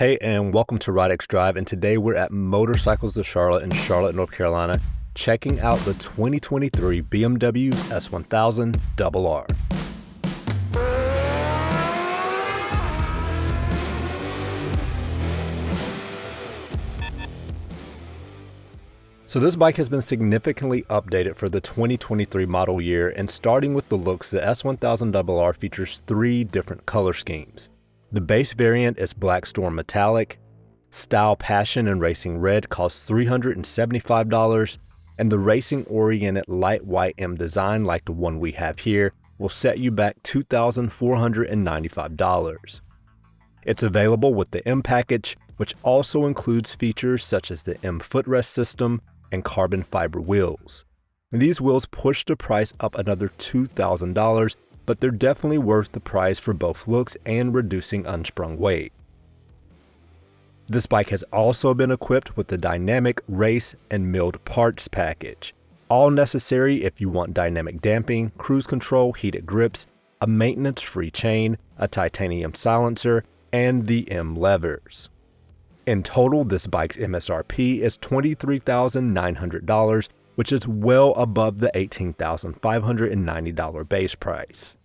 Hey, and welcome to Ridexdrive, and today we're at Motorcycles of Charlotte in Charlotte, North Carolina, checking out the 2023 BMW S1000 RR. So this bike has been significantly updated for the 2023 model year, and starting with the looks, the S1000 RR features three different color schemes. The base variant is Black Storm Metallic, Style Passion and Racing Red costs $375, and the racing-oriented light white M design like the one we have here will set you back $2,495. It's available with the M package, which also includes features such as the M footrest system and carbon fiber wheels. These wheels push the price up another $2,000, but they're definitely worth the price for both looks and reducing unsprung weight. This bike has also been equipped with the dynamic race and milled parts package, all necessary if you want dynamic damping, cruise control, heated grips, a maintenance-free chain, a titanium silencer, and the M levers. In total, this bike's MSRP is $23,900, which is well above the $18,590 base price.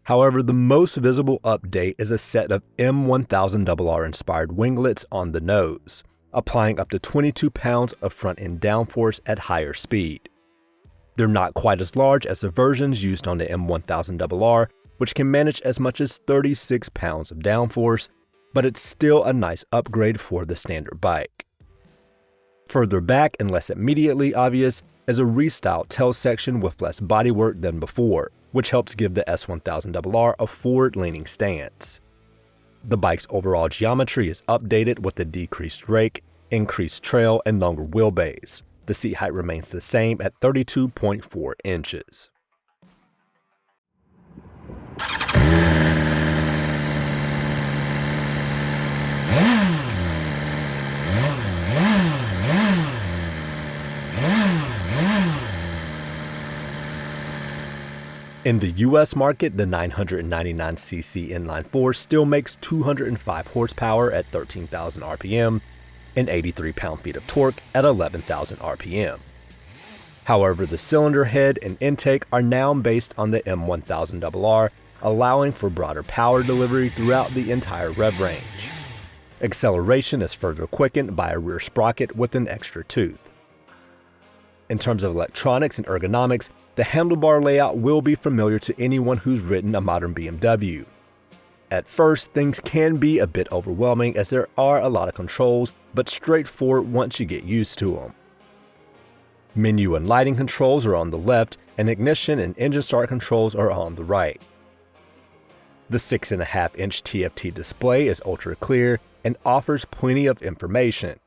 However, the most visible update is a set of M1000 RR inspired winglets on the nose, applying up to 22 pounds of front-end downforce at higher speed. They're not quite as large as the versions used on the M1000 RR, which can manage as much as 36 pounds of downforce, but it's still a nice upgrade for the standard bike. Further back and less immediately obvious is a restyled tail section with less bodywork than before, which helps give the S1000 RR a forward-leaning stance. The bike's overall geometry is updated with a decreased rake, increased trail, and longer wheelbase. The seat height remains the same at 32.4 inches. In the US market, the 999cc inline-4 still makes 205 horsepower at 13,000 RPM and 83 pound-feet of torque at 11,000 RPM. However, the cylinder head and intake are now based on the M1000 RR, allowing for broader power delivery throughout the entire rev range. Acceleration is further quickened by a rear sprocket with an extra tooth. In terms of electronics and ergonomics, the handlebar layout will be familiar to anyone who's ridden a modern BMW. At first, things can be a bit overwhelming as there are a lot of controls, but straightforward once you get used to them. Menu and lighting controls are on the left, and ignition and engine start controls are on the right. The 6.5-inch TFT display is ultra clear and offers plenty of information.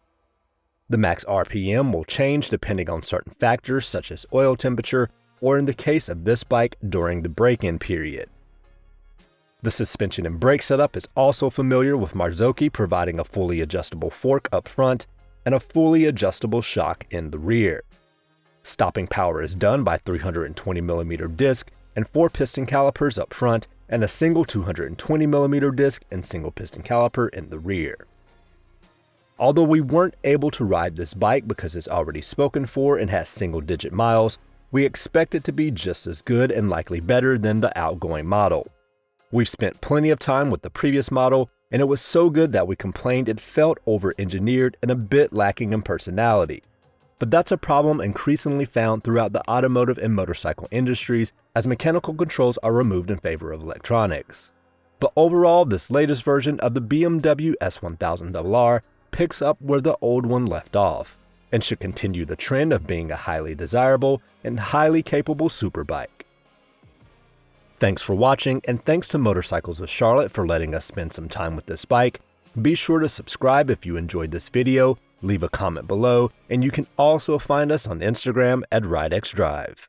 The max RPM will change depending on certain factors such as oil temperature, or in the case of this bike, during the break-in period. The suspension and brake setup is also familiar, with Marzocchi providing a fully adjustable fork up front and a fully adjustable shock in the rear. Stopping power is done by 320mm disc and 4 piston calipers up front and a single 220mm disc and single piston caliper in the rear. Although we weren't able to ride this bike because it's already spoken for and has single-digit miles, we expect it to be just as good and likely better than the outgoing model. We've spent plenty of time with the previous model, and it was so good that we complained it felt over-engineered and a bit lacking in personality. But that's a problem increasingly found throughout the automotive and motorcycle industries as mechanical controls are removed in favor of electronics. But overall, this latest version of the BMW S1000 RR picks up where the old one left off, and should continue the trend of being a highly desirable and highly capable superbike. Thanks for watching, and thanks to Motorcycles of Charlotte for letting us spend some time with this bike. Be sure to subscribe if you enjoyed this video, leave a comment below, and you can also find us on Instagram at Ridexdrive.